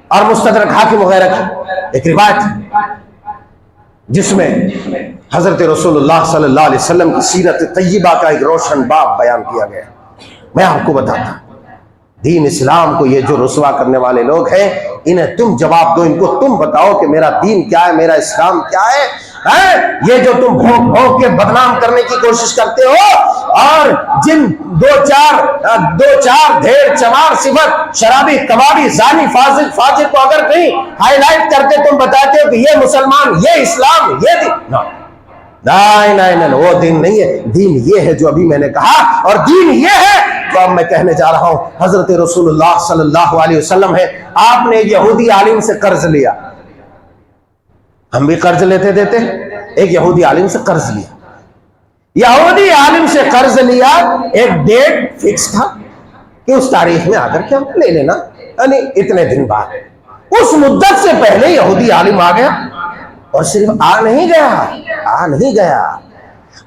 اور مستدرک حاکم وغیرہ کی ایک روایت ہے جس میں حضرت رسول اللہ صلی اللہ علیہ وسلم کی سیرت طیبہ کا ایک روشن باب بیان کیا گیا. میں آپ کو بتاتا ہوں دین اسلام کو یہ جو رسوا کرنے والے لوگ ہیں انہیں تم جواب دو، ان کو تم بتاؤ کہ میرا دین کیا ہے، میرا اسلام کیا ہے. یہ جو تم بھونک بھونک کے بدنام کرنے کی کوشش کرتے ہو اور جن دو چار ڈھیر چمار صفت شرابی کبابی زانی فاجر کو اگر کہیں ہائی لائٹ کر کے تم بتاتے ہو کہ یہ مسلمان، یہ اسلام، یہ دین، نہیں، وہ دین نہیں ہے. دین یہ ہے جو ابھی میں نے کہا، اور دین یہ ہے تو اب میں کہنے جا رہا ہوں. حضرت رسول اللہ صلی اللہ علیہ وسلم ہے، آپ نے ایک یہودی عالم سے قرض لیا. ہم بھی قرض لیتے دیتے. ایک یہودی عالم سے قرض لیا. یہودی عالم سے قرض لیا، ایک ڈیٹ فکس تھا کہ اس تاریخ میں آ کر کے ہم لے لینا، یعنی اتنے دن بعد. اس مدت سے پہلے یہودی عالم آ گیا، اور صرف آ نہیں گیا،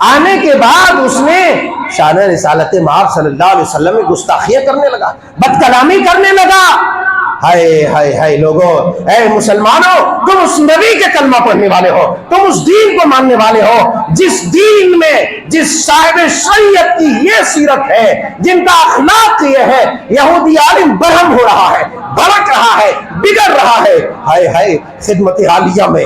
آنے کے بعد اس نے شان رسالت مآب صلی اللہ علیہ وسلم میں گستاخیاں کرنے لگا، بد کلامی کرنے لگا. ہائے لوگوں، اے مسلمانوں، تم اس نبی کے کلمہ پڑھنے والے ہو، تم اس دین کو ماننے والے ہو جس دین میں جس صاحب شریعت کی یہ سیرت ہے، جن کا اخلاق یہ ہے. یہودی عالم برہم ہو رہا ہے، بھڑک رہا ہے، بگڑ رہا ہے. ہائے خدمت عالیہ میں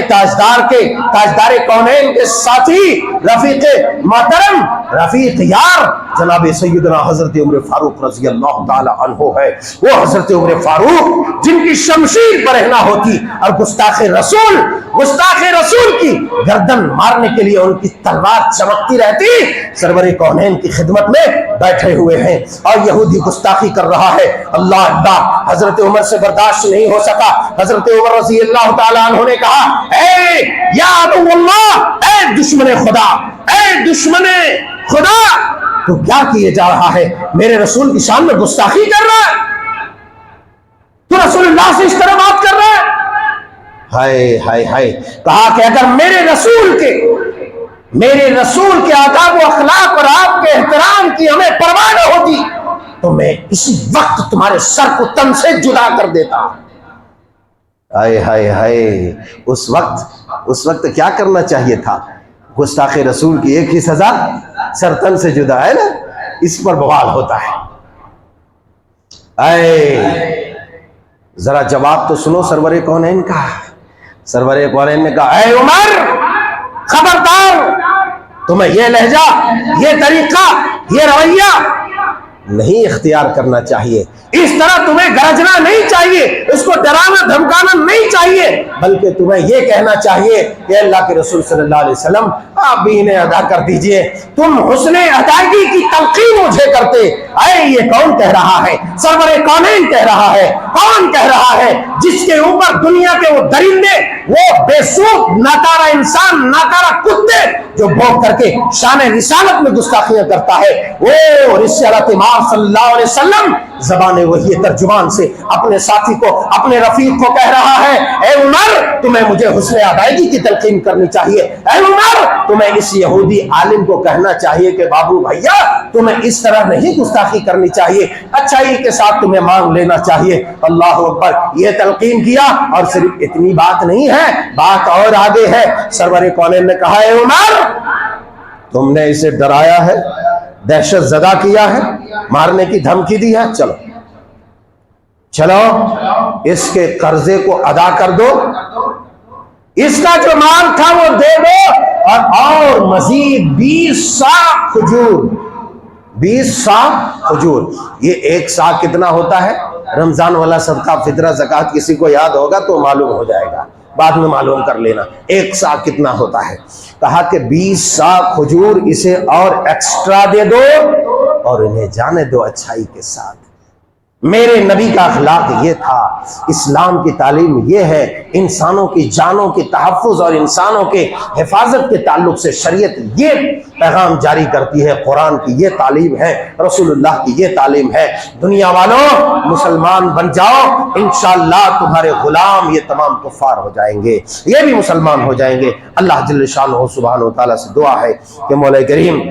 تاجدار کونین کے ساتھی، رفیق محترم، رفیق یار جناب سیدنا حضرت عمر فاروق رضی اللہ تعالی عنہ ہے. وہ حضرت عمر فاروق جن کی شمشیر برہنہ ہوتی اور گستاخ رسول کی گردن مارنے کے لیے ان کی تلوار چمکتی رہتی، سرور کونین کی خدمت میں بیٹھے ہوئے ہیں اور یہودی گستاخی کر رہا ہے. اللہ حضرت عمر سے برداشت نہیں ہو سکا. حضرت عمر رضی اللہ تعالی عنہ نے کہا، اے یا عدو اللہ، اے دشمن خدا، اے دشمن خدا، تو کیا کیے جا رہا ہے؟ میرے رسول کی شان میں گستاخی کر رہا ہے، تو رسول اللہ سے اس طرح بات کر رہا ہے. ہائے کہا کہ اگر میرے رسول کے آداب و اخلاق اور آپ کے احترام کی ہمیں پرواہ نہ ہوتی تو میں اسی وقت تمہارے سر کو تن سے جدا کر دیتا. اس وقت کیا کرنا چاہیے تھا؟ گستاخ رسول کی ایک ہی سزا، سر تن سے جدا، ہے نا؟ اس پر بوال ہوتا ہے. ذرا جواب تو سنو سرور کونین کا. سرور کونین نے کہا، اے عمر، خبردار، تمہیں یہ لہجہ، یہ طریقہ، یہ رویہ نہیں اختیار کرنا چاہیے. اس طرح تمہیں گرجنا نہیں چاہیے، اس کو ڈرانا دھمکانا نہیں چاہیے، بلکہ تمہیں یہ کہنا چاہیے کہ اللہ کے رسول صلی اللہ علیہ وسلم آپ بھی انہیں ادا کر دیجئے. تم حسن ادائیگی کی تلقین مجھے کرتے. اے یہ کون کہہ رہا ہے؟ سرور کونین کہہ رہا ہے. کون کہہ رہا ہے؟ جس کے اوپر دنیا کے وہ درندے، وہ بے سوکھ ناکارہ انسان، ناکارہ کتے جو بھونک کر کے شان رسالت میں گستاخیاں کرتا ہے، وہ رسالت مآب صلی اللہ علیہ وسلم زبان وحی ترجمان سے اپنے ساتھی کو، اپنے رفیق کو کہہ رہا ہے، اے عمر، تمہیں مجھے حسن ادائیگی کی تلقین کرنی چاہیے. اے عمر، تمہیں اس یہودی عالم کو کہنا چاہیے کہ بابو بھیا، تمہیں اس طرح نہیں گستاخی کرنی چاہیے، اچھائی کے ساتھ تمہیں مانگ لینا چاہیے. اللہ اکبر. یہ تلقین کیا، اور صرف اتنی بات نہیں ہے، بات اور آگے ہے. سرور کونین نے کہا، اے عمر، تم نے اسے ڈرایا ہے، دہشت زدہ کیا ہے، مارنے کی دھمکی دی ہے. چلو اس کے قرضے کو ادا کر دو، اس کا جو مال تھا وہ دے دو، اور مزید 20 صاع کھجور. 20 صاع کھجور. یہ ایک صاع کتنا ہوتا ہے؟ رمضان والا صدقہ فطرہ زکوٰۃ کسی کو یاد ہوگا تو معلوم ہو جائے گا، بعد میں معلوم کر لینا ایک صاع کتنا ہوتا ہے. کہا کہ 20 صاع کھجور اسے اور ایکسٹرا دے دو اور انہیں جانے دو اچھائی کے ساتھ. میرے نبی کا اخلاق یہ تھا، اسلام کی تعلیم یہ ہے. انسانوں کی جانوں کے تحفظ اور انسانوں کے حفاظت کے تعلق سے شریعت یہ پیغام جاری کرتی ہے. قرآن کی یہ تعلیم ہے، رسول اللہ کی یہ تعلیم ہے. دنیا والوں، مسلمان بن جاؤ، انشاءاللہ تمہارے غلام یہ تمام کفار ہو جائیں گے، یہ بھی مسلمان ہو جائیں گے. اللہ جل شانہ سبحانہ وتعالی سے دعا ہے کہ مولا کریم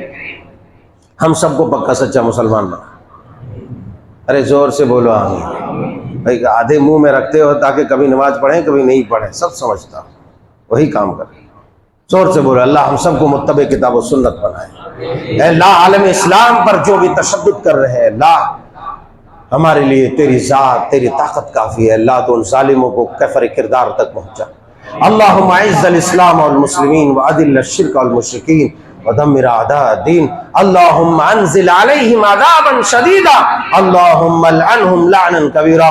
ہم سب کو پکا سچا مسلمان بنا. ارے زور سے بولو آمین. بھائی آدھے منہ میں رکھتے ہو تاکہ کبھی نماز پڑھیں کبھی نہیں پڑھیں، سب سمجھتا ہوں، وہی کام کریں۔ زور سے بولو اللہ ہم سب کو متبع کتاب و سنت بنائے۔ اے اللہ عالم اسلام پر جو بھی تشدد کر رہے ہیں اللہ ہمارے لیے تیری ذات تیری طاقت کافی ہے، اللہ تو ان ظالموں کو کفر کردار تک پہنچا۔ اللہم اعز الاسلام والمسلمین واذل الشرک والمشرکین ودمر اعداء الدین، اللہم انزل علیہم عذابا شدیدا، اللہم العنہم لعنا کبیرا۔